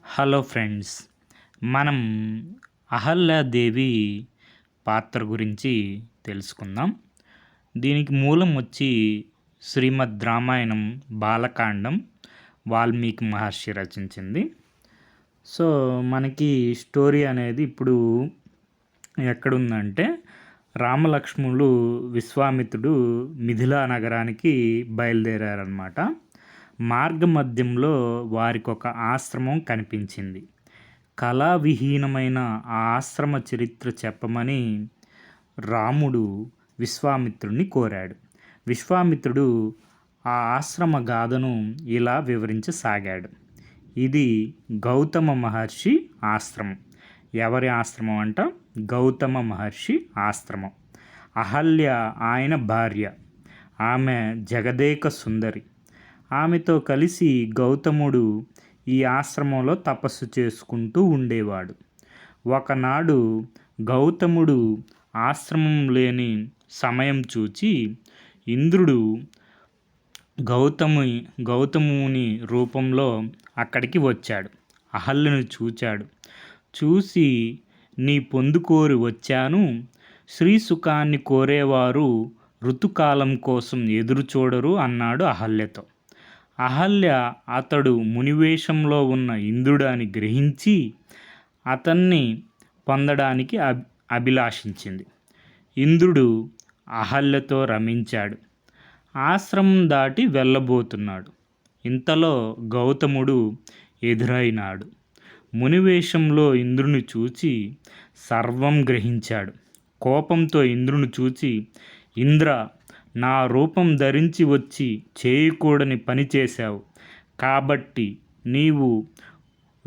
Hello friends, మనం అహల్యాదేవి పాత్ర గురించి తెలుసుకుందాం. దీనికి మూలం వచ్చి శ్రీమద్ రామాయణం బాలకాండం వాల్మీకి మహర్షి రచించింది. సో మనకి స్టోరీ అనేది ఇప్పుడు ఎక్కడుందంటే, రామలక్ష్మణులు విశ్వామిత్రుడు మిథిలా నగరానికి బయలుదేరారనమాట. మార్గమధ్యంలో వారికి ఒక ఆశ్రమం కనిపించింది. కళావిహీనమైన ఆ ఆశ్రమ చరిత్ర చెప్పమని రాముడు విశ్వామిత్రుడిని కోరాడు. విశ్వామిత్రుడు ఆ ఆశ్రమ గాథను ఇలా వివరించసాగాడు. ఇది గౌతమ మహర్షి ఆశ్రమం. ఎవరి ఆశ్రమం అంట? గౌతమ మహర్షి ఆశ్రమం. అహల్య ఆయన భార్య. ఆమె జగదేక సుందరి. ఆమెతో కలిసి గౌతముడు ఈ ఆశ్రమంలో తపస్సు చేసుకుంటూ ఉండేవాడు. ఒకనాడు గౌతముడు ఆశ్రమం లేని సమయం చూచి ఇంద్రుడు గౌతముని రూపంలో అక్కడికి వచ్చాడు. అహల్యను చూచాడు. చూసి, నీ పొందుకోరి వచ్చాను. శ్రీసుఖాన్ని కోరేవారు ఋతుకాలం కోసం ఎదురు చూడరు అన్నాడు అహల్యతో. అహల్య అతడు మునివేషంలో ఉన్న ఇంద్రుడు అని గ్రహించి అతన్ని పొందడానికి అభిలాషించింది. ఇంద్రుడు అహల్యతో రమించాడు. ఆశ్రమం దాటి వెళ్ళబోతున్నాడు. ఇంతలో గౌతముడు ఎదురైనాడు. మునివేషంలో ఇంద్రుని చూచి సర్వం గ్రహించాడు. కోపంతో ఇంద్రుని చూచి, ఇంద్ర, నా రూపం ధరించి వచ్చి చేయకూడని పని చేశావు. కాబట్టి నీవు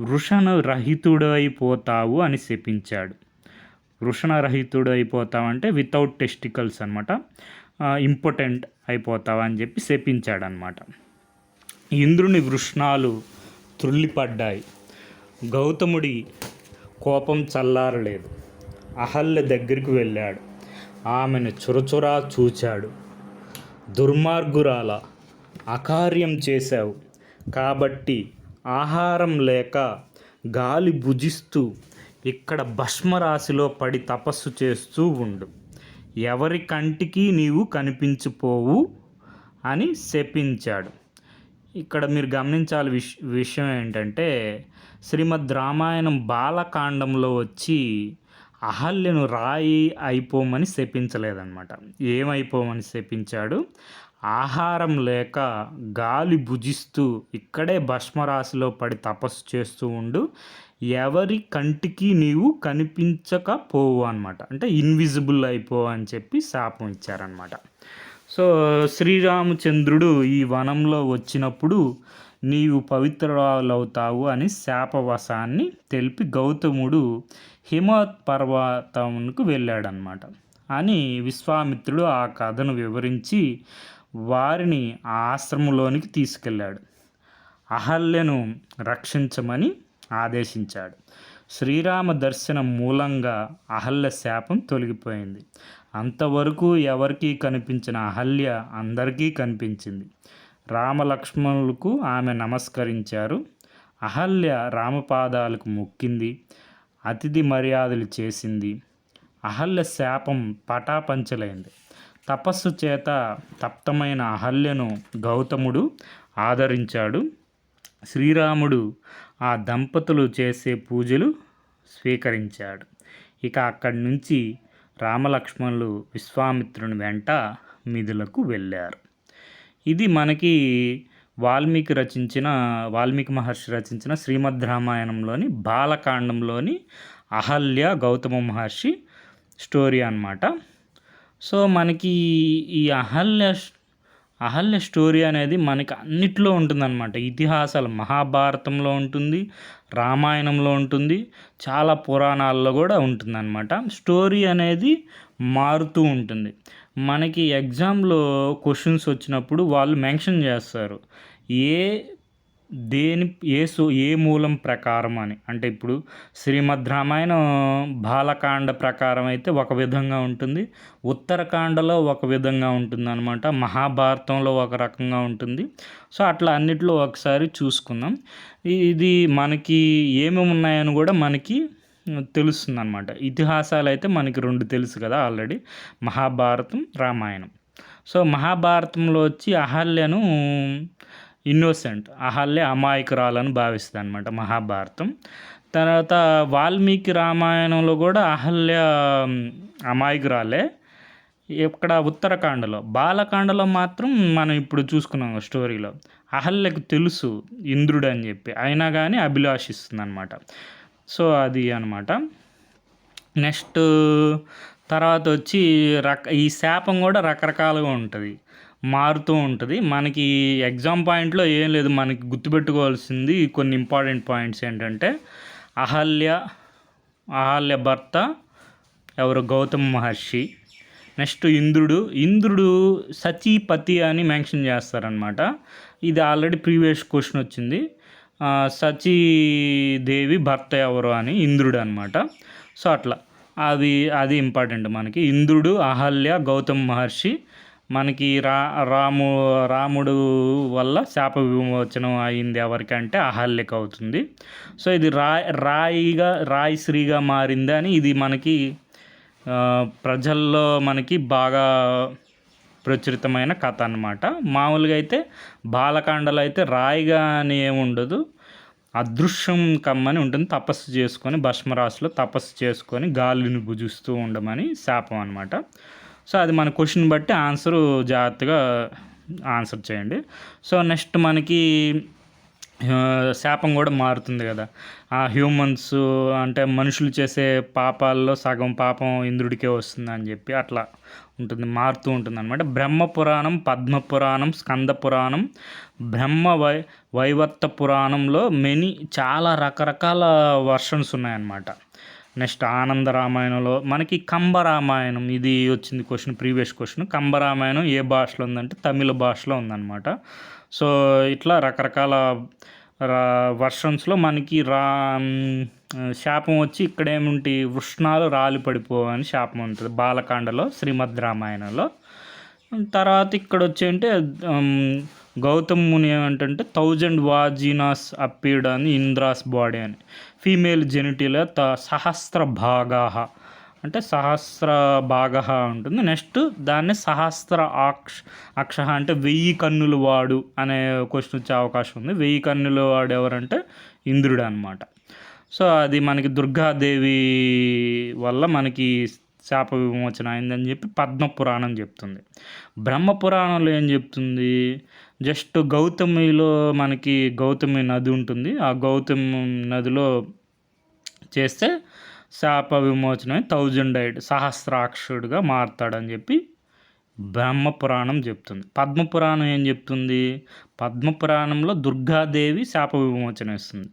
వృషణరహితుడైపోతావు అని శపించాడు. వృషణరహితుడైపోతావంటే వితౌట్ టెస్టికల్స్ అనమాట. ఇంపార్టెంట్ అయిపోతావు అని చెప్పి శపించాడనమాట. ఇంద్రుని వృషణాలు త్రుళ్ళిపడ్డాయి. గౌతముడి కోపం చల్లారలేదు. అహల్య దగ్గరికి వెళ్ళాడు. ఆమెను చురచురా చూచాడు. దుర్మార్గురాల, అకార్యం చేశావు కాబట్టి ఆహారం లేక గాలి భుజిస్తూ ఇక్కడ భస్మరాశిలో పడి తపస్సు చేస్తూ ఉండు. ఎవరి కంటికి నీవు కనిపించిపోవు అని శపించాడు. ఇక్కడ మీరు గమనించాలి విషయం ఏంటంటే, శ్రీమద్ రామాయణం బాలకాండంలో వచ్చి అహల్యను రాయి అయిపోమని శపించలేదన్నమాట. ఏమైపోమని శపించాడు? ఆహారం లేక గాలి భుజిస్తూ ఇక్కడే భస్మరాశిలో పడి తపస్సు చేస్తూ ఉండు. ఎవరి కంటికి నీవు కనిపించకపోవు అనమాట. అంటే ఇన్విజిబుల్ అయిపో అని చెప్పి శాపం ఇచ్చారనమాట. సో శ్రీరామచంద్రుడు ఈ వనంలో వచ్చినప్పుడు నీవు పవిత్రురాలవుతావు అని శాపవశాన్ని తెలిపి గౌతముడు హిమవత్ పర్వతంకు వెళ్ళాడనమాట అని విశ్వామిత్రుడు ఆ కథను వివరించి వారిని ఆ ఆశ్రమంలోనికి తీసుకెళ్ళాడు. అహల్యను రక్షించమని ఆదేశించాడు. శ్రీరామ దర్శనం మూలంగా అహల్య శాపం తొలగిపోయింది. అంతవరకు ఎవరికీ కనిపించిన అహల్య అందరికీ కనిపించింది. రామలక్ష్మణులకు ఆమె నమస్కరించారు. అహల్య రామపాదాలకు మొక్కింది. అతిథి మర్యాదలు చేసింది. అహల్య శాపం పటాపంచలైంది. తపస్సు చేత తప్తమైన అహల్యను గౌతముడు ఆదరించాడు. శ్రీరాముడు ఆ దంపతులు చేసే పూజలు స్వీకరించాడు. ఇక అక్కడి నుంచి రామలక్ష్మణులు విశ్వామిత్రుని వెంట మిథులకు వెళ్ళారు. ఇది మనకి వాల్మీకి మహర్షి రచించిన శ్రీమద్ రామాయణంలోని బాలకాండంలోని అహల్య గౌతమ మహర్షి స్టోరీ అన్నమాట. సో మనకి ఈ అహల్య స్టోరీ అనేది మనకి అన్నిట్లో ఉంటుందన్నమాట. ఇతిహాసాలు మహాభారతంలో ఉంటుంది, రామాయణంలో ఉంటుంది, చాలా పురాణాల్లో కూడా ఉంటుందన్నమాట. స్టోరీ అనేది మారుతూ ఉంటుంది. మనకి ఎగ్జామ్లో క్వశ్చన్స్ వచ్చినప్పుడు వాళ్ళు మెన్షన్ చేస్తారు, ఏ దేని ఏ మూలం ప్రకారం అని అంటే ఇప్పుడు శ్రీమద్ రామాయణం బాలకాండ ప్రకారం అయితే ఒక విధంగా ఉంటుంది, ఉత్తరకాండలో ఒక విధంగా ఉంటుంది అనమాట, మహాభారతంలో ఒక రకంగా ఉంటుంది. సో అట్లా అన్నిట్లో ఒకసారి చూసుకుందాం. ఇది మనకి ఏమేమి ఉన్నాయని కూడా మనకి తెలుస్తుంది అనమాట. ఇతిహాసాలు అయితే మనకి 2 తెలుసు కదా ఆల్రెడీ, మహాభారతం, రామాయణం. సో మహాభారతంలో వచ్చి అహల్యను ఇన్నోసెంట్, అహల్య అమాయకురాలని భావిస్తుంది అనమాట మహాభారతం. తర్వాత వాల్మీకి రామాయణంలో కూడా అహల్య అమాయకురాలే. ఇక్కడ ఉత్తరకాండలో, బాలకాండలో మాత్రం మనం ఇప్పుడు చూసుకున్నాం స్టోరీలో అహల్యకు తెలుసు ఇంద్రుడు అని చెప్పి, అయినా కానీ అభిలాషిస్తుంది అనమాట. సో అది అనమాట. నెక్స్ట్ తర్వాత వచ్చి ఈ శాపం కూడా రకరకాలుగా ఉంటుంది, మారుతూ ఉంటుంది. మనకి ఎగ్జామ్ పాయింట్లో ఏం లేదు, మనకి గుర్తుపెట్టుకోవాల్సింది కొన్ని ఇంపార్టెంట్ పాయింట్స్ ఏంటంటే అహల్య భర్త ఎవరు, గౌతమ మహర్షి. నెక్స్ట్ ఇంద్రుడు సతీపతి అని మెన్షన్ చేస్తారనమాట. ఇది ఆల్రెడీ ప్రీవియస్ క్వశ్చన్ వచ్చింది. సచీదేవి భర్త ఎవరు అని ఇంద్రుడు అనమాట. సో అట్లా అది ఇంపార్టెంట్ మనకి. ఇంద్రుడు, అహల్య, గౌతమ మహర్షి. మనకి రాముడు వల్ల శాప విమోచనం అయింది ఎవరికంటే అహల్యకు అవుతుంది. సో ఇది రాయిశ్రీగా మారింది అని ఇది మనకి ప్రజల్లో మనకి బాగా ప్రచురితమైన కథ అన్నమాట. మామూలుగా అయితే బాలకాండలో అయితే రాయిగా అని ఏముండదు, అదృశ్యం కమ్మని ఉంటుంది. తపస్సు చేసుకొని భస్మరాశిలో తపస్సు చేసుకొని గాలిని భుజిస్తూ ఉండమని శాపం అనమాట. సో అది మన క్వశ్చన్ బట్టి ఆన్సరు జాగ్రత్తగా ఆన్సర్ చేయండి. సో నెక్స్ట్ మనకి శాపం కూడా మారుతుంది కదా, హ్యూమన్స్ అంటే మనుషులు చేసే పాపాల్లో సగం పాపం ఇంద్రుడికే వస్తుంది అని చెప్పి అట్లా ఉంటుంది, మారుతూ ఉంటుంది అనమాట. బ్రహ్మపురాణం, పద్మపురాణం, స్కంద పురాణం, వైవర్త పురాణంలో చాలా రకరకాల వర్షన్స్ ఉన్నాయన్నమాట. నెక్స్ట్ ఆనంద రామాయణంలో మనకి కంబరామాయణం, ఇది వచ్చింది క్వశ్చన్, ప్రీవియస్ క్వశ్చన్. కంబరామాయణం ఏ భాషలో ఉందంటే తమిళ భాషలో ఉందన్నమాట. సో ఇట్లా రకరకాల వర్షన్స్లో మనకి శాపం వచ్చి ఇక్కడ ఏముంటి వృష్ణాలు రాలి పడిపోవని శాపం ఉంటుంది బాలకాండలో, శ్రీమద్ రామాయణంలో. తర్వాత ఇక్కడ వచ్చేంటే గౌతమ్ ముని ఏమంటే 1000 వాజినాస్ అప్పీడ్ అని ఇంద్రాస్ బాడీ అని, ఫీమేల్ జెనిటిల్ సహస్ర భాగా అంటే సహస్ర భాగ ఉంటుంది. నెక్స్ట్ దాన్ని సహస్ర అక్ష అంటే 1000 కన్నుల వాడు అనే క్వశ్చన్ వచ్చే అవకాశం ఉంది. 1000 కన్నుల వాడు ఎవరంటే ఇంద్రుడు అనమాట. సో అది మనకి దుర్గాదేవి వల్ల మనకి శాప విమోచన అయిందని చెప్పి పద్మపురాణం చెప్తుంది. బ్రహ్మపురాణంలో ఏం చెప్తుంది, జస్ట్ గౌతమిలో మనకి గౌతమి నది ఉంటుంది, ఆ గౌతమి నదిలో చేస్తే శాప విమోచనమే 1000 సహస్రాక్షుడిగా మారుతాడని చెప్పి బ్రహ్మపురాణం చెప్తుంది. పద్మపురాణం ఏం చెప్తుంది, పద్మపురాణంలో దుర్గాదేవి శాప విమోచన ఇస్తుంది.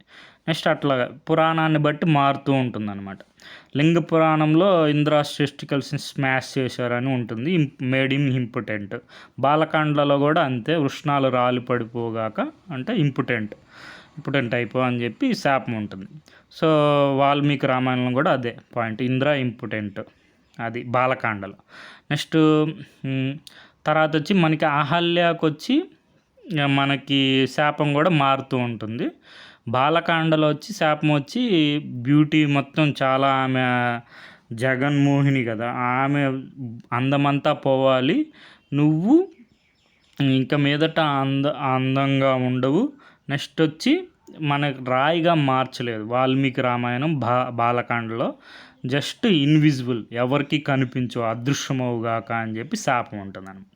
నెక్స్ట్ అట్లా పురాణాన్ని బట్టి మారుతూ ఉంటుంది అనమాట. లింగ పురాణంలో ఇంద్రాస్ టెస్టికల్స్ని స్మాష్ చేశారని ఉంటుంది, మేడ్ హిమ్ ఇంపుటెంట్. బాలకాండలో కూడా అంతే, వృష్ణాలు రాలి పడిపోగాక అంటే ఇంపుటెంట్ అయిపో అని చెప్పి శాపం ఉంటుంది. సో వాల్మీకి రామాయణంలో కూడా అదే పాయింట్, ఇంద్ర ఇంపుటెంట్, అది బాలకాండలో. నెక్స్ట్ తర్వాత వచ్చి మనకి అహల్యకు వచ్చి మనకి శాపం కూడా మారుతూ ఉంటుంది. బాలకాండలో వచ్చి శాపం వచ్చి బ్యూటీ మొత్తం చాలా, ఆమె జగన్మోహిని కదా, ఆమె అందమంతా పోవాలి, నువ్వు ఇంకా మీదట అందంగా ఉండవు. నెక్స్ట్ వచ్చి మనకు రాయిగా మార్చలేదు వాల్మీకి రామాయణం బాలకాండలో, జస్ట్ ఇన్విజిబుల్, ఎవరికి కనిపించు, అదృశ్యమవుగాక అని చెప్పి శాపం ఉంటుంది అన్నమాట.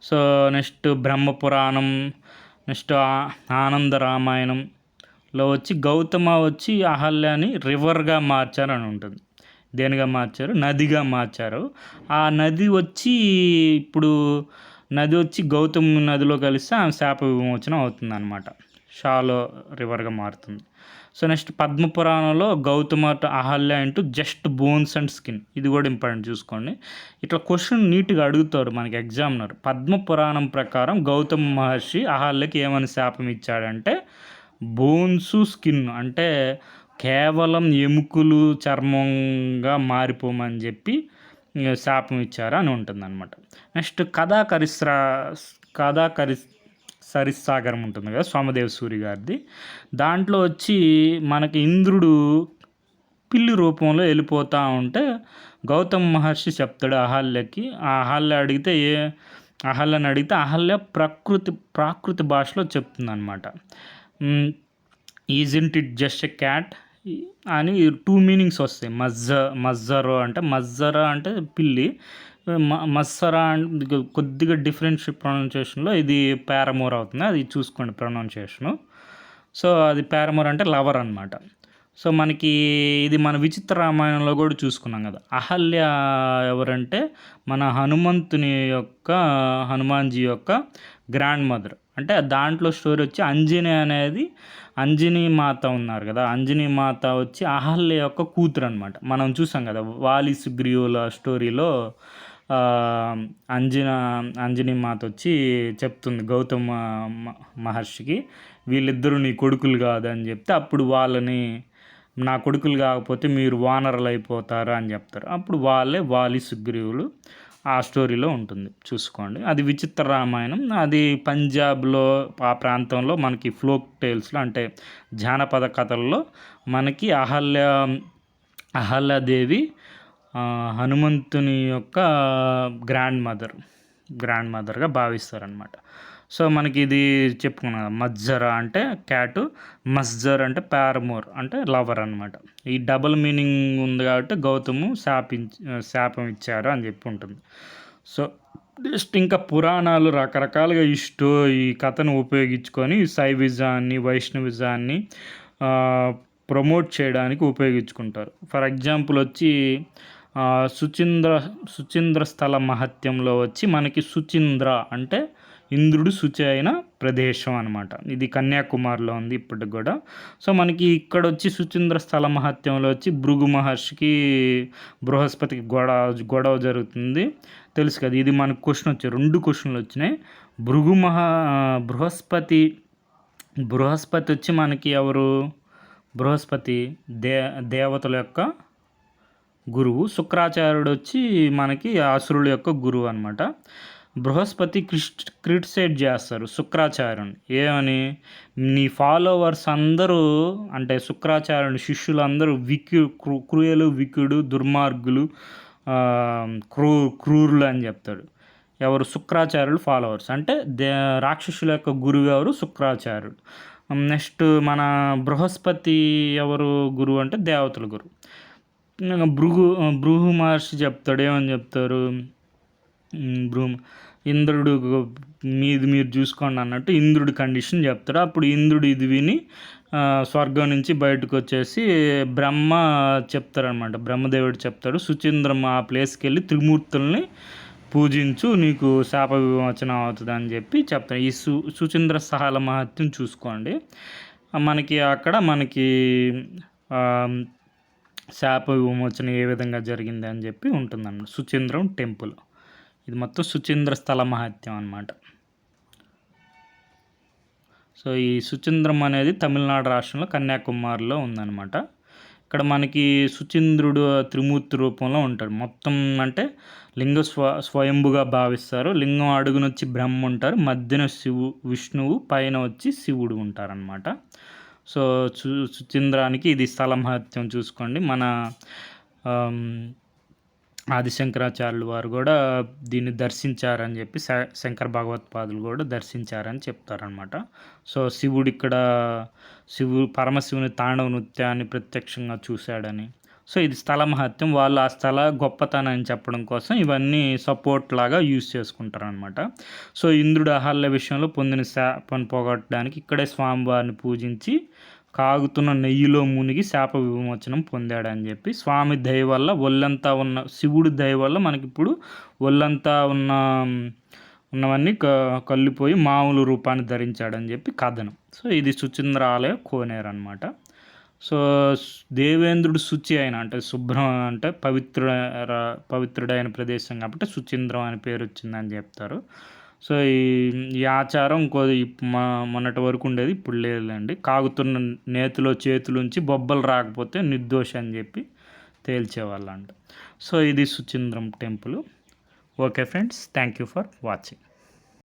సో నెక్స్ట్ బ్రహ్మపురాణం, నెక్స్ట్ ఆనంద రామాయణంలో వచ్చి గౌతమ వచ్చి అహల్యాని రివర్గా మార్చారని ఉంటుంది. దేనిగా మార్చారు, నదిగా మార్చారు. ఆ నది వచ్చి ఇప్పుడు గౌతమ నదిలో కలిస్తే ఆమె శాప విమోచన అవుతుంది అనమాట. షాలో రివర్గా మారుతుంది. సో నెక్స్ట్ పద్మపురాణంలో Gautama Ahalya into just bones and skin, ఇది కూడా ఇంపార్టెంట్ చూసుకోండి. ఇట్లా క్వశ్చన్ నీట్గా అడుగుతారు మనకి ఎగ్జామినర్. పద్మపురాణం ప్రకారం గౌతమ మహర్షి అహల్యకి ఏమని శాపం ఇచ్చాడంటే బోన్స్ స్కిన్ అంటే కేవలం ఎముకలు చర్మంగా మారిపోమని చెప్పి శాపం ఇచ్చారు అని ఉంటుంది అనమాట. నెక్స్ట్ కథా సరిస్సాగరం ఉంటుంది కదా సోమదేవ సూరి గారిది. దాంట్లో వచ్చి మనకి ఇంద్రుడు పిల్లి రూపంలో వెళ్ళిపోతూ ఉంటే గౌతమ మహర్షి చెప్తాడు అహల్యకి. ఆ అహల్య అడిగితే అహల్యని అడిగితే అహల్య ప్రాకృతి భాషలో చెప్తుంది అనమాట. ఈజింట్ ఇట్ జస్ట్ ఎ క్యాట్ అని 2 మీనింగ్స్ వస్తాయి. మజ్జరా అంటే పిల్లి, మస్సరా అంటే కొద్దిగా డిఫరెంట్ ప్రొనౌన్సియేషన్లో ఇది పారమోర్ అవుతుంది, అది చూసుకోండి ప్రొనౌన్సియేషను. సో అది పారమోర్ అంటే లవర్ అనమాట. సో మనకి ఇది మన విచిత్ర రామాయణంలో కూడా చూసుకున్నాం కదా. అహల్య ఎవరంటే మన హనుమాన్జీ యొక్క గ్రాండ్ మదర్. అంటే దాంట్లో స్టోరీ వచ్చి అంజనీ మాత ఉన్నారు కదా, అంజనీ మాత వచ్చి అహల్య యొక్క కూతురు అనమాట. మనం చూసాం కదా వాలి సుగ్రీవుల స్టోరీలో అంజనీ మాత వచ్చి చెప్తుంది గౌతమ మహర్షికి, వీళ్ళిద్దరూ నీ కొడుకులు కాదని చెప్తే అప్పుడు వాళ్ళని నా కొడుకులు కాకపోతే మీరు వానరులు అయిపోతారు అని చెప్తారు. అప్పుడు వాళ్ళే వాలి సుగ్రీవులు ఆ స్టోరీలో ఉంటుంది, చూసుకోండి. అది విచిత్ర రామాయణం. అది పంజాబ్లో ఆ ప్రాంతంలో మనకి ఫ్లోక్ టేల్స్లో అంటే జానపద కథల్లో మనకి అహల్యాదేవి హనుమంతుని యొక్క గ్రాండ్ మదర్గా భావిస్తారనమాట. సో మనకి ఇది చెప్పుకున్నాం, మజ్జరా అంటే క్యాటు, మస్జర్ అంటే పారమోర్ అంటే లవర్ అనమాట. ఈ డబుల్ మీనింగ్ ఉంది కాబట్టి గౌతము శాపం ఇచ్చారు అని చెప్పి ఉంటుంది. సో జస్ట్ ఇంకా పురాణాలు రకరకాలుగా ఈ కథను ఉపయోగించుకొని శైవిజాన్ని వైష్ణవిజాన్ని ప్రమోట్ చేయడానికి ఉపయోగించుకుంటారు. ఫర్ ఎగ్జాంపుల్ వచ్చి సుచింద్ర స్థల మహత్యంలో వచ్చి మనకి సుచింద్ర అంటే ఇంద్రుడు శుచి అయిన ప్రదేశం అనమాట. ఇది కన్యాకుమారిలో ఉంది ఇప్పటికి కూడా. సో మనకి ఇక్కడ వచ్చి సుచింద్ర స్థల మహత్యంలో వచ్చి భృగు మహర్షికి బృహస్పతికి గొడవ జరుగుతుంది, తెలుసు కదా. ఇది మనకు క్వశ్చన్ వచ్చాయి, 2 క్వశ్చన్లు వచ్చినాయి. బృహస్పతి వచ్చి మనకి ఎవరు, బృహస్పతి దేవతల యొక్క గురువు. శుక్రాచార్యుడు వచ్చి మనకి అసురుల యొక్క గురువు అనమాట. బృహస్పతి క్రిటిసైజ్ చేస్తారు శుక్రాచార్యుని, ఏమని, నీ ఫాలోవర్స్ అందరూ అంటే శుక్రాచార్యుని శిష్యులందరూ క్రూయలు, వికుడు, దుర్మార్గులు, క్రూరులు అని చెప్తాడు. ఎవరు, శుక్రాచార్యులు ఫాలోవర్స్. అంటే రాక్షసుల యొక్క గురువు ఎవరు, శుక్రాచార్యుడు. నెక్స్ట్ మన బృహస్పతి ఎవరు గురువు అంటే దేవతల గురువు. భృగు మహర్షి చెప్తాడు, ఏమని చెప్తారు, ఇంద్రుడు మీరు చూసుకోండి అన్నట్టు ఇంద్రుడి కండిషన్ చెప్తాడు. అప్పుడు ఇంద్రుడు ఇది విని స్వర్గం నుంచి బయటకు వచ్చేసి బ్రహ్మ చెప్తారనమాట. బ్రహ్మదేవుడు చెప్తాడు, సుచింద్రం ఆ ప్లేస్కి వెళ్ళి త్రిమూర్తుల్ని పూజించు, నీకు శాప విమోచనం అవుతుంది అని చెప్పి చెప్తాడు. ఈ సుచింద్ర స్థల మహత్యం చూసుకోండి. మనకి అక్కడ శాప విమోచన ఏ విధంగా జరిగింది అని చెప్పి ఉంటుందన్నమాట. సుచింద్రం టెంపుల్, ఇది మొత్తం సుచింద్ర స్థల మహత్యం అన్నమాట. సో ఈ సుచింద్రం అనేది తమిళనాడు రాష్ట్రంలో కన్యాకుమారిలో ఉందన్నమాట. ఇక్కడ మనకి సుచింద్రుడు త్రిమూర్తి రూపంలో ఉంటాడు. మొత్తం అంటే లింగ స్వయంభుగా భావిస్తారు. లింగం అడుగునొచ్చి బ్రహ్మ ఉంటారు, మధ్యన విష్ణువు, పైన వచ్చి శివుడు ఉంటారనమాట. సో సుచింద్రానికి ఇది స్థల మహత్యం చూసుకోండి. మన ఆదిశంకరాచార్యులు వారు కూడా దీన్ని దర్శించారని చెప్పి శంకర భగవత్పాదులు కూడా దర్శించారని చెప్తారనమాట. సో పరమశివుని తాండవ నృత్యాన్ని ప్రత్యక్షంగా చూశాడని. సో ఇది స్థల మహత్యం. వాళ్ళు ఆ స్థల గొప్పతనాన్ని చెప్పడం కోసం ఇవన్నీ సపోర్ట్ లాగా యూజ్ చేసుకుంటారనమాట. సో ఇంద్రుడు అహల్య విషయంలో పొందిన శాపను పోగొట్టడానికి ఇక్కడే స్వామివారిని పూజించి కాగుతున్న నెయ్యిలో మునిగి శాప విమోచనం పొందాడని చెప్పి, స్వామి దయ వల్ల ఒళ్ళంతా ఉన్న శివుడి దయ వల్ల మనకి ఇప్పుడు ఒళ్ళంతా ఉన్న ఉన్నవన్నీ కళ్ళిపోయి మామూలు రూపాన్ని ధరించాడని చెప్పి కథనం. సో ఇది సుచీంద్ర ఆలయ కోనేరు అనమాట. సో దేవేంద్రుడు శుచి అయిన అంటే శుభ్రం అంటే పవిత్రుడైన ప్రదేశం కాబట్టి సుచీంద్రం అనే పేరు వచ్చిందని చెప్తారు. సో ఈ ఆచారం మొన్నటి వరకు ఉండేది, ఇప్పుడు లేదులేండి. కాగుతున్న నేతిలో చేతులుంచి బొబ్బలు రాకపోతే నిర్దోషి అని చెప్పి తేల్చేవాళ్ళంట. సో ఇది Suchindram temple. Okay friends, thank you for watching.